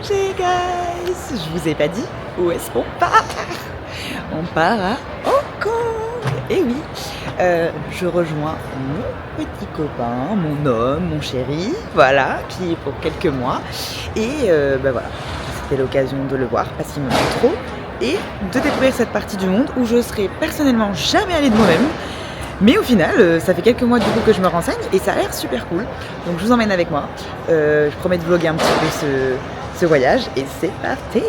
GG guys! Je vous ai pas dit où est-ce qu'on part? On part à Hong Kong! Et oui, je rejoins mon petit copain, mon homme, mon chéri, voilà, qui est pour quelques mois. Et voilà, c'était l'occasion de le voir parce qu'il me manque trop et de découvrir cette partie du monde où je serais personnellement jamais allée de moi-même. Mais au final, ça fait quelques mois du coup que je me renseigne et ça a l'air super cool. Donc je vous emmène avec moi. Je promets de vlogger un petit peu ce voyage et c'est parti.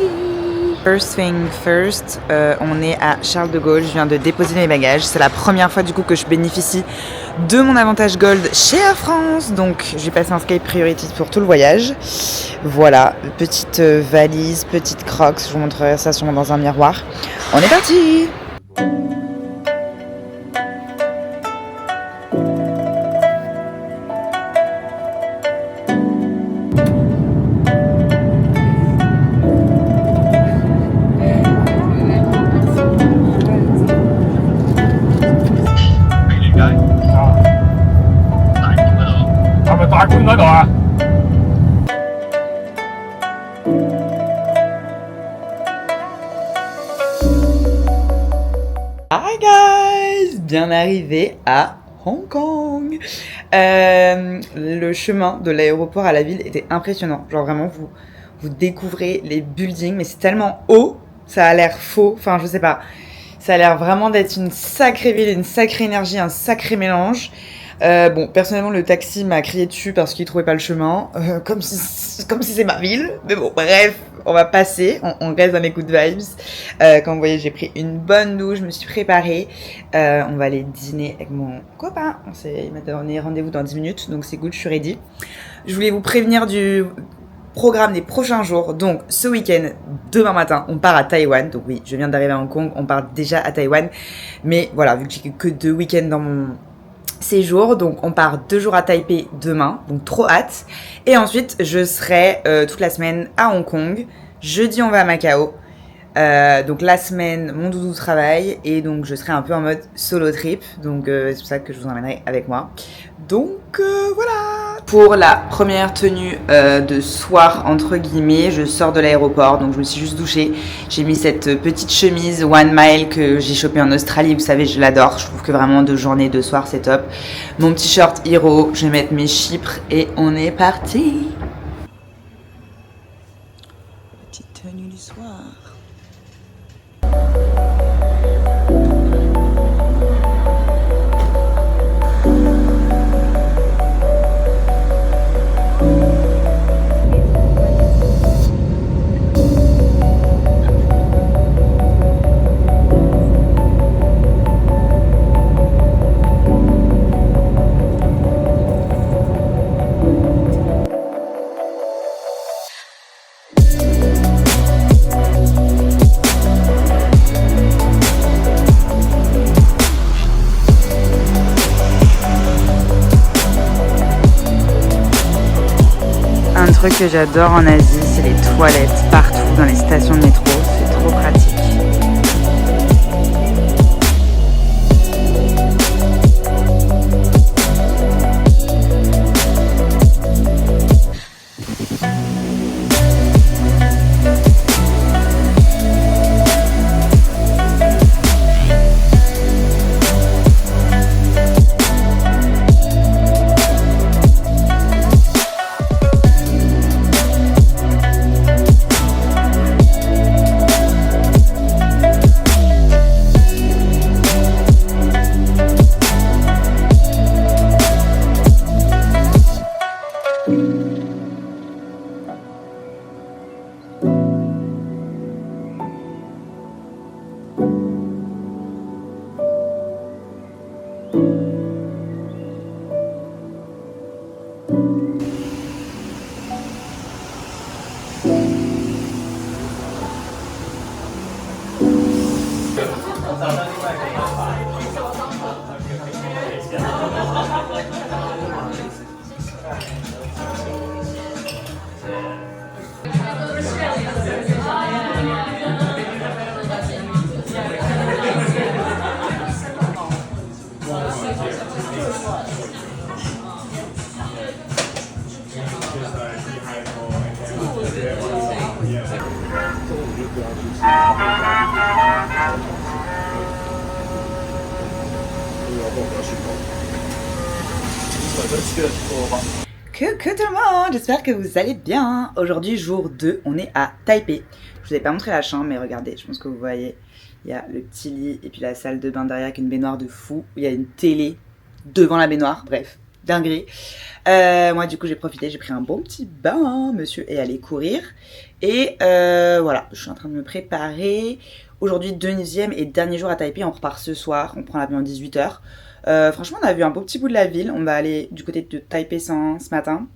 First thing first, on est à Charles de Gaulle. Je viens de déposer mes bagages. C'est la première fois du coup que je bénéficie de mon avantage Gold chez Air France. Donc j'ai passé un Skype Priority pour tout le voyage. Voilà, petite valise, petite Crocs. Je vous montrerai ça sûrement dans un miroir. On est parti! Hi guys! Bien arrivé à Hong Kong. Le chemin de l'aéroport à la ville était impressionnant. Genre vraiment, vous découvrez les buildings, mais c'est tellement haut, ça a l'air faux. Enfin, je sais pas. Ça a l'air vraiment d'être une sacrée ville, une sacrée énergie, un sacré mélange. Bon, personnellement, le taxi m'a crié dessus parce qu'il trouvait pas le chemin, comme si c'est ma ville. Mais bon, bref, on va passer, on reste dans les good vibes. Comme vous voyez, j'ai pris une bonne douche, je me suis préparée. On va aller dîner avec mon copain. Il m'a donné rendez-vous dans 10 minutes, donc c'est good, je suis ready. Je voulais vous prévenir du programme des prochains jours. Donc, ce week-end, demain matin, on part à Taïwan. Donc oui, je viens d'arriver à Hong Kong, on part déjà à Taïwan. Mais voilà, vu que j'ai que 2 week-ends dans mon séjour, donc on part 2 jours à Taipei demain, donc trop hâte. Et ensuite, je serai toute la semaine à Hong Kong. Jeudi, on va à Macao. Donc la semaine, mon doudou travaille et donc je serai un peu en mode solo trip. Donc c'est pour ça que je vous emmènerai avec moi. Donc voilà. Pour la première tenue de soir entre guillemets, je sors de l'aéroport, donc je me suis juste douchée. J'ai mis cette petite chemise One Mile que j'ai chopée en Australie. Vous savez, je l'adore. Je trouve que vraiment de journée, de soir, c'est top. Mon petit short Hero. Je vais mettre mes chypres et on est parti. Petite tenue du soir. Un truc que j'adore en Asie, c'est les toilettes partout dans les stations de métro, c'est trop pratique. Que tout le monde, j'espère que vous allez bien. Aujourd'hui jour 2, on est à Taipei. Je vous ai pas montré la chambre mais regardez, je pense que vous voyez, il y a le petit lit et puis la salle de bain derrière avec une baignoire de fou. Il y a une télé devant la baignoire, bref, dinguerie. Moi du coup j'ai profité, j'ai pris un bon petit bain, monsieur est allé courir. Et voilà, je suis en train de me préparer. Aujourd'hui deuxième et dernier jour à Taipei, on repart ce soir, on prend l'avion à 18h. Franchement, on a vu un beau petit bout de la ville. On va aller du côté de Taipei 101 ce matin,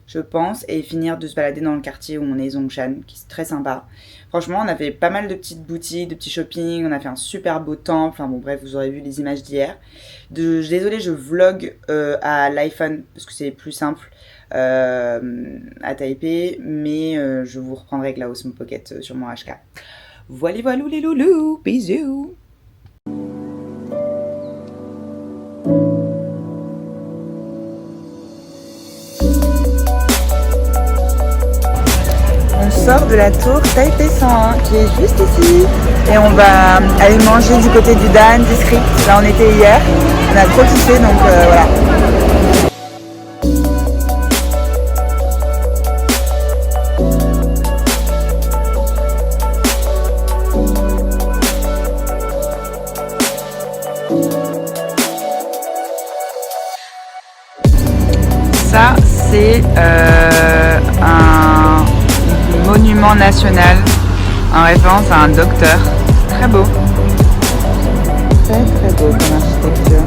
je pense, et finir de se balader dans le quartier où on est, Zhongshan, qui est très sympa. Franchement, on a fait pas mal de petites boutiques, de petits shopping, on a fait un super beau temple. Enfin bon, bref, vous aurez vu les images d'hier. Désolée, je vlog à l'iPhone parce que c'est plus simple à Taipei, mais je vous reprendrai avec la Osmo Pocket sur mon HK. Voilà, voilà les loulous, bisous. On sort de la tour Taipei 101 qui est juste ici et on va aller manger du côté du Dan District. Là on était hier, on a trop kiffé donc voilà. Ça c'est un monument national en référence à un docteur. Très beau. Très très beau comme architecture.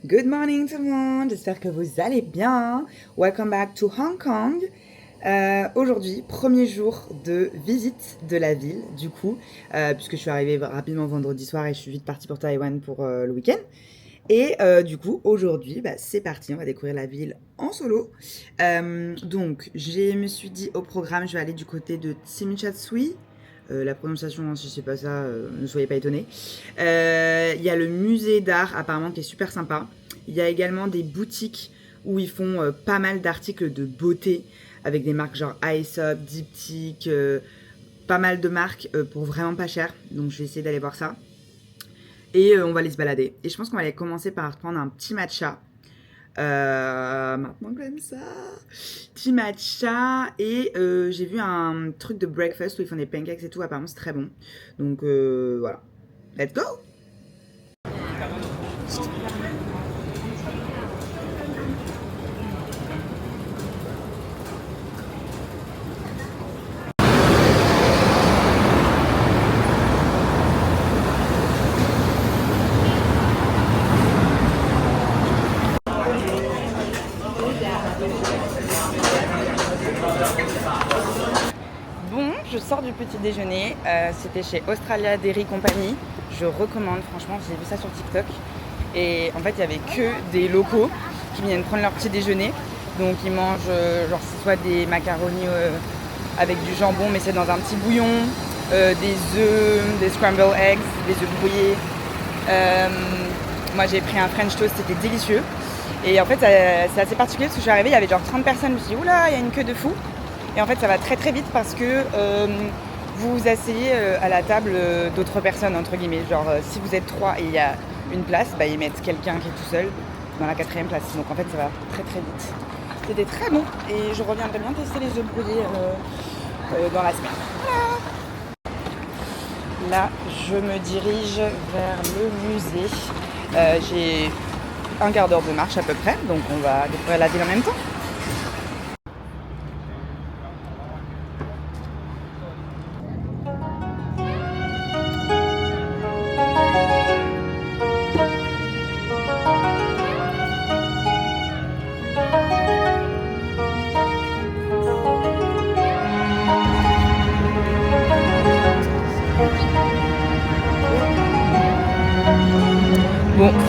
Good morning tout le monde, j'espère que vous allez bien. Welcome back to Hong Kong. Aujourd'hui, premier jour de visite de la ville, du coup, puisque je suis arrivée rapidement vendredi soir et je suis vite partie pour Taïwan pour le week-end. Et du coup, aujourd'hui, c'est parti, on va découvrir la ville en solo. Donc, je me suis dit au programme, je vais aller du côté de Tsimshihui. La prononciation, si c'est pas ça, ne soyez pas étonnés. Il y a le musée d'art apparemment qui est super sympa. Il y a également des boutiques où ils font pas mal d'articles de beauté avec des marques genre Aesop, Diptyque, pas mal de marques pour vraiment pas cher. Donc je vais essayer d'aller voir ça. Et on va aller se balader. Et je pense qu'on va aller commencer par prendre un petit matcha. Maintenant comme ça, petit matcha et j'ai vu un truc de breakfast où ils font des pancakes et tout, apparemment c'est très bon, donc voilà, let's go. Je sors du petit déjeuner, c'était chez Australia Dairy Company, je recommande, franchement j'ai vu ça sur TikTok et en fait il y avait que des locaux qui viennent prendre leur petit déjeuner, donc ils mangent genre soit des macaronis avec du jambon mais c'est dans un petit bouillon, des œufs, des scrambled eggs, des œufs brouillés, moi j'ai pris un French toast, c'était délicieux et en fait c'est assez particulier parce que je suis arrivée, il y avait genre 30 personnes, je me suis dit oula il y a une queue de fou. Et en fait, ça va très très vite parce que vous vous asseyez à la table d'autres personnes, entre guillemets. Genre, si vous êtes 3 et il y a une place, ils mettent quelqu'un qui est tout seul dans la 4e place. Donc en fait, ça va très très vite. C'était très bon et je reviendrai bien tester les œufs brouillés dans la semaine. Voilà. Là, je me dirige vers le musée. J'ai un quart d'heure de marche à peu près, donc on va découvrir la ville en même temps.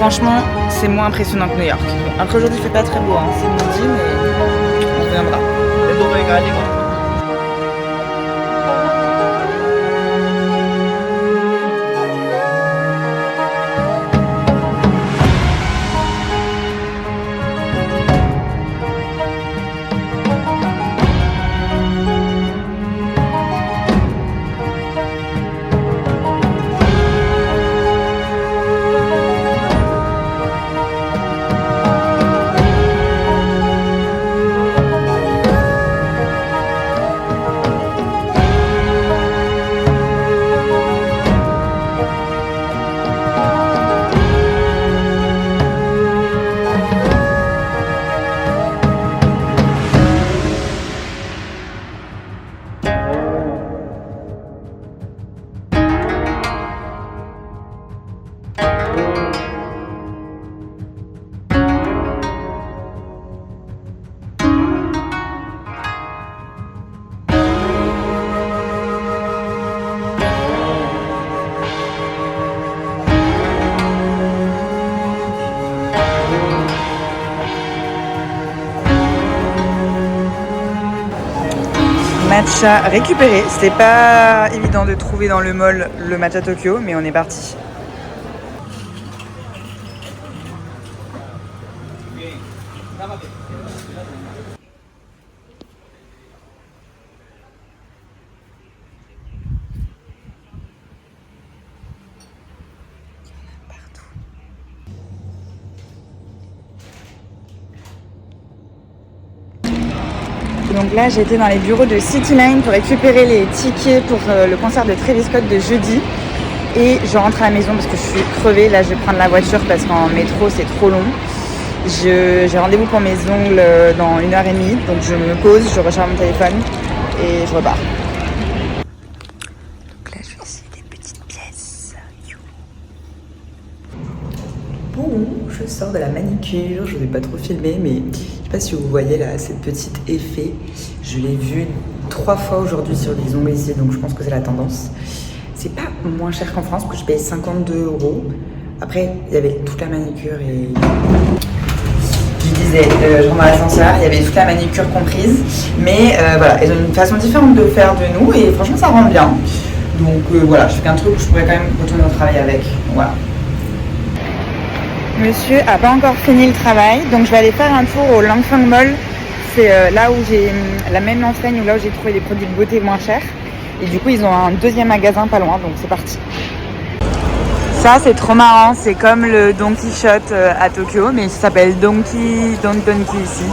franchement, c'est moins impressionnant que New York. Après aujourd'hui, il fait pas très beau, hein. C'est midi, mais on reviendra. Matcha récupéré. C'était pas évident de trouver dans le mall le matcha Tokyo, mais on est parti. Donc là, j'étais dans les bureaux de Cityline pour récupérer les tickets pour le concert de Travis Scott de jeudi. Et je rentre à la maison parce que je suis crevée. Là, je vais prendre la voiture parce qu'en métro, c'est trop long. J'ai rendez-vous pour mes ongles dans 1h30. Donc je me pose, je recharge mon téléphone et je repars. Donc là, je vais essayer des petites pièces. Bon, je sors de la manicure. Je ne vais pas trop filmer, mais je sais pas si vous voyez là, cette petite effet. Je l'ai vu 3 fois aujourd'hui sur les ongles ici, donc je pense que c'est la tendance. C'est pas moins cher qu'en France, parce que je paye 52 €. Après, il y avait toute la manicure et... Je disais, je rentre dans l'ascenseur, il y avait toute la manicure comprise. Mais voilà, ils ont une façon différente de faire de nous et franchement, ça rend bien. Donc voilà, je fais qu'un truc où je pourrais quand même retourner au travail avec. Voilà. Monsieur a pas encore fini le travail, donc je vais aller faire un tour au Langfang Mall. C'est là où j'ai la même enseigne, où là où j'ai trouvé des produits de beauté moins chers. Et du coup, ils ont un deuxième magasin pas loin, donc c'est parti. Ça, c'est trop marrant. C'est comme le Don Quichotte à Tokyo, mais ça s'appelle Donkey ici.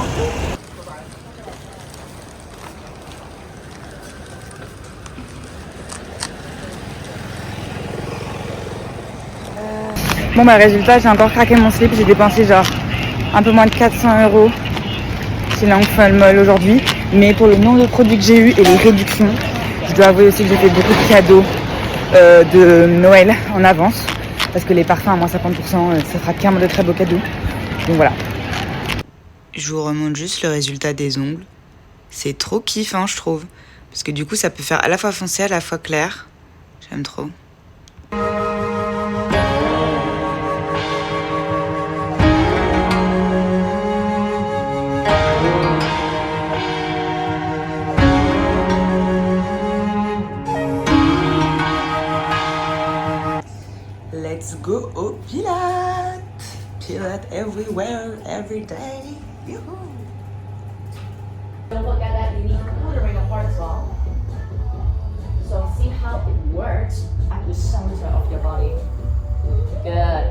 Bon bah résultat, j'ai encore craqué mon slip. J'ai dépensé genre un peu moins de 400 € chez Langfang Mall aujourd'hui. Mais pour le nombre de produits que j'ai eu et les réductions, je dois avouer aussi que j'ai fait beaucoup de cadeaux de Noël en avance. Parce que les parfums à moins 50%, ça fera clairement de très beaux cadeaux. Donc voilà. Je vous remonte juste le résultat des ongles. C'est trop kiffant, je trouve. Parce que du coup, ça peut faire à la fois foncé, à la fois clair. J'aime trop. Let's go au Pilates. Pilates everywhere, every day. Yoo-hoo. Don't forget that you need to pull the ring apart as well. So see how it works at the center of your body. Good.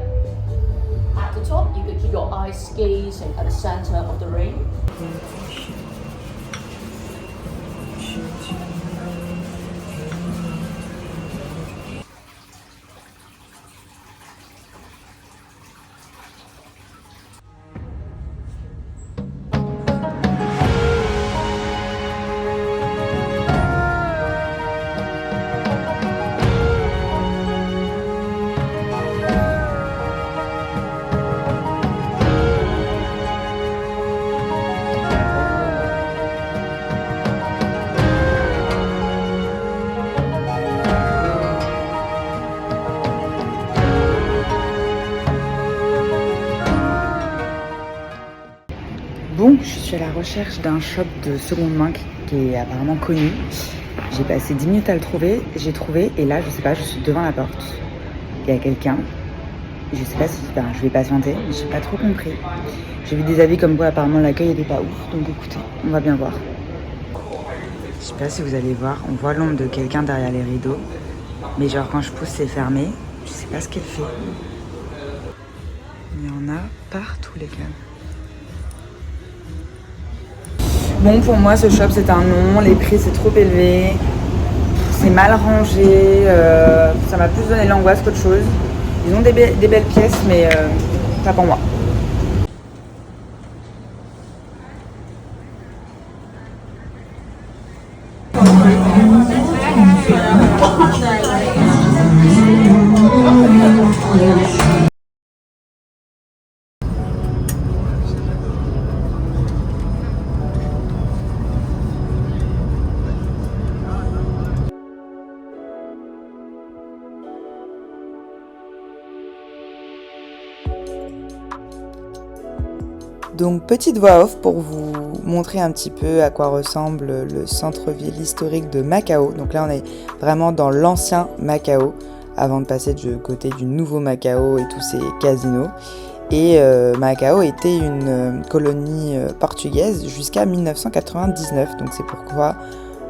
At the top, you could keep your eyes gazing at the center of the ring. Bon, je suis à la recherche d'un shop de seconde main qui est apparemment connu. J'ai passé 10 minutes à le trouver, j'ai trouvé et là je sais pas, je suis devant la porte. Il y a quelqu'un, je sais pas si je vais patienter, j'ai pas trop compris. J'ai vu des avis comme quoi apparemment l'accueil était pas ouf, donc écoutez, on va bien voir. Je sais pas si vous allez voir, on voit l'ombre de quelqu'un derrière les rideaux, mais genre quand je pousse c'est fermé, je sais pas ce qu'elle fait. Il y en a partout les gars. Bon, pour moi, ce shop, c'est un non. Les prix, c'est trop élevé. C'est mal rangé. Ça m'a plus donné l'angoisse qu'autre chose. Ils ont des belles pièces, mais pas pour moi. Donc petite voix off pour vous montrer un petit peu à quoi ressemble le centre-ville historique de Macao. Donc là on est vraiment dans l'ancien Macao avant de passer du côté du nouveau Macao et tous ces casinos. Et Macao était une colonie portugaise jusqu'à 1999. Donc c'est pourquoi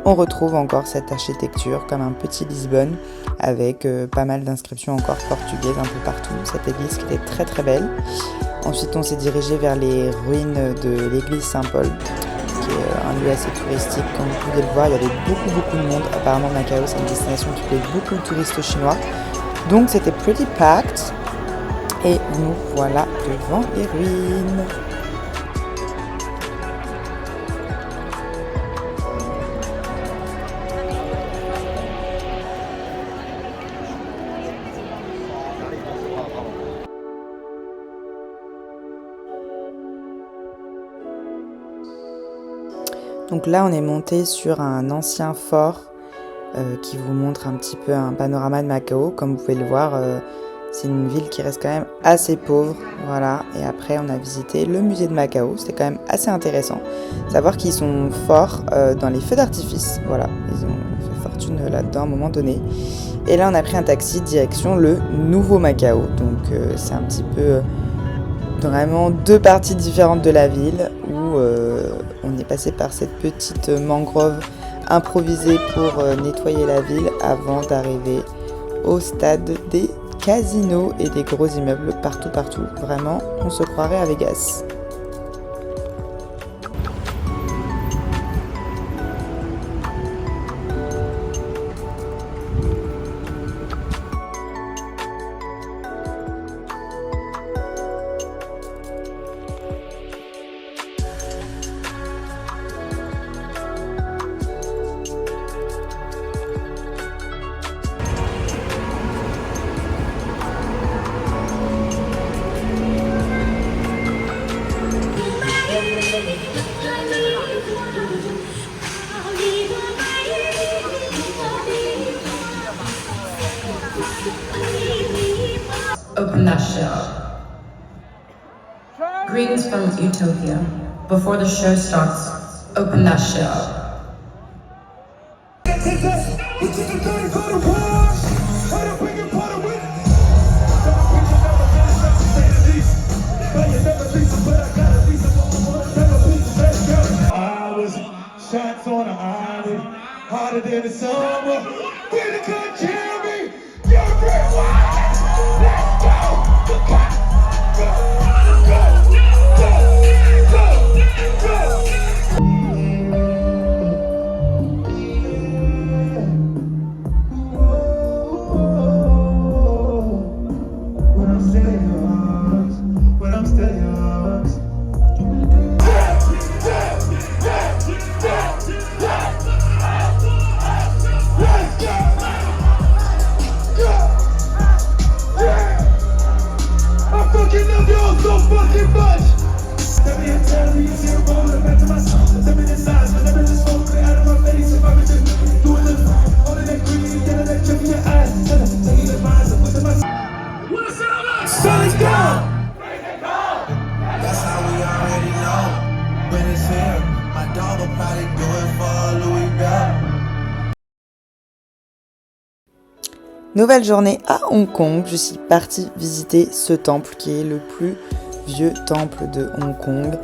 on retrouve encore cette architecture comme un petit Lisbonne avec pas mal d'inscriptions encore portugaises un peu partout. Cette église qui était très très belle. Ensuite, on s'est dirigé vers les ruines de l'église Saint-Paul, qui est un lieu assez touristique. Comme vous pouvez le voir, il y avait beaucoup de monde. Apparemment, Macao, c'est une destination qui plaît beaucoup aux touristes chinois. Donc, c'était pretty packed. Et nous voilà devant les ruines. Donc là, on est monté sur un ancien fort qui vous montre un petit peu un panorama de Macao. Comme vous pouvez le voir, c'est une ville qui reste quand même assez pauvre. Voilà. Et après, on a visité le musée de Macao. C'était quand même assez intéressant. Savoir qu'ils sont forts dans les feux d'artifice. Voilà. Ils ont fait fortune là-dedans à un moment donné. Et là, on a pris un taxi direction le nouveau Macao. Donc, c'est un petit peu vraiment deux parties différentes de la ville où on est passé par cette petite mangrove improvisée pour nettoyer la ville avant d'arriver au stade des casinos et des gros immeubles partout. Vraiment, on se croirait à Vegas. Open that shell. Greetings from Utopia. Before the show starts, open that shell. Shots on the island, harder than the summer. Really good, Jeremy. You're a great one. Let's go. When I'm still yours, when I'm still yours. Nouvelle journée à Hong Kong, je suis partie visiter ce temple qui est le plus vieux temple de Hong Kong,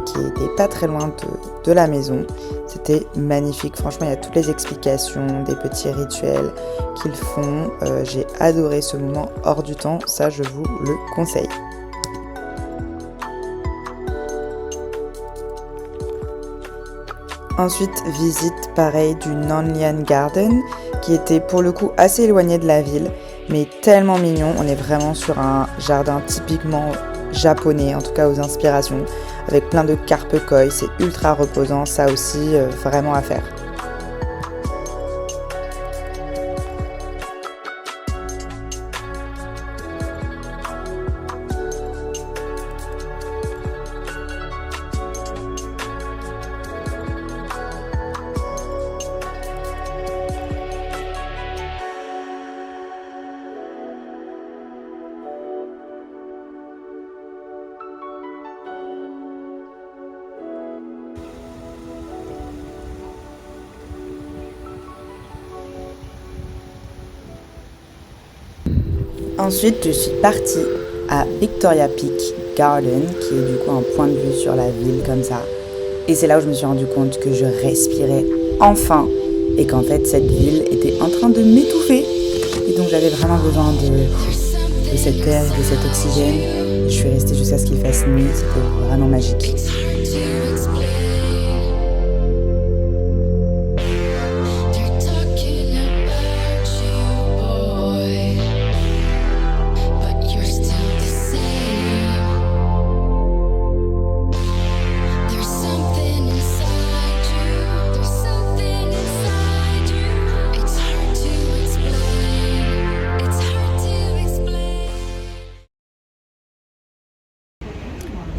qui était pas très loin de la maison. C'était magnifique, franchement il y a toutes les explications, des petits rituels qu'ils font. J'ai adoré ce moment hors du temps, ça je vous le conseille. Ensuite, visite pareil du Nanlian Garden, qui était pour le coup assez éloigné de la ville, mais tellement mignon. On est vraiment sur un jardin typiquement japonais, en tout cas aux inspirations, avec plein de carpe koi. C'est ultra reposant, ça aussi, vraiment à faire. Ensuite, je suis partie à Victoria Peak Garden, qui est du coup un point de vue sur la ville comme ça. Et c'est là où je me suis rendu compte que je respirais enfin et qu'en fait cette ville était en train de m'étouffer. Et donc j'avais vraiment besoin de cet air, de cet oxygène. Je suis restée jusqu'à ce qu'il fasse nuit, c'était vraiment magique.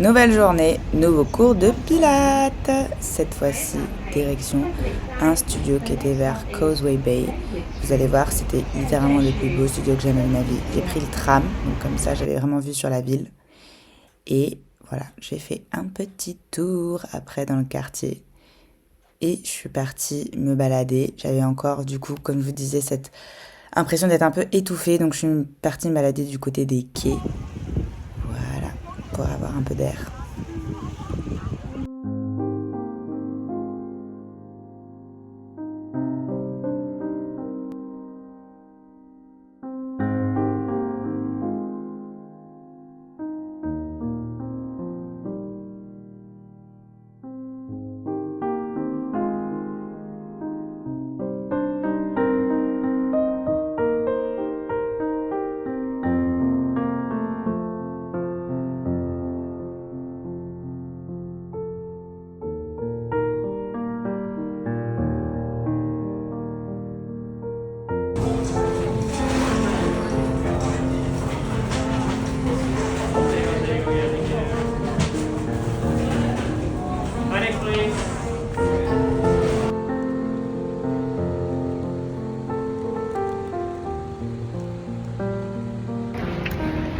Nouvelle journée, nouveau cours de pilates. Cette fois-ci, direction un studio qui était vers Causeway Bay. Vous allez voir, c'était littéralement le plus beau studio que j'ai jamais vu de ma vie. J'ai pris le tram, donc comme ça, j'avais vraiment vue sur la ville. Et voilà, j'ai fait un petit tour après dans le quartier. Et je suis partie me balader. J'avais encore, du coup, comme je vous disais, cette impression d'être un peu étouffée. Donc je suis partie me balader du côté des quais. Pour avoir un peu d'air.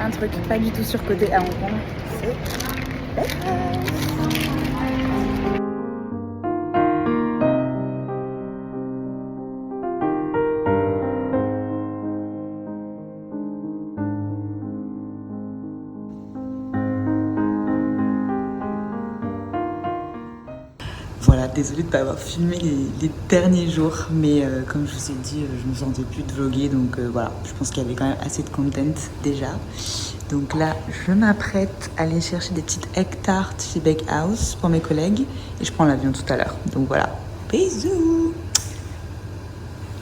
Un truc pas du tout surcoté à Hong Kong, c'est Voilà, désolée de ne pas avoir filmé les derniers jours, mais comme je vous ai dit, je me sentais plus de vlogger, donc voilà, je pense qu'il y avait quand même assez de content déjà. Donc là, je m'apprête à aller chercher des petites egg tarts chez Bakehouse pour mes collègues, et je prends l'avion tout à l'heure. Donc voilà, bisous!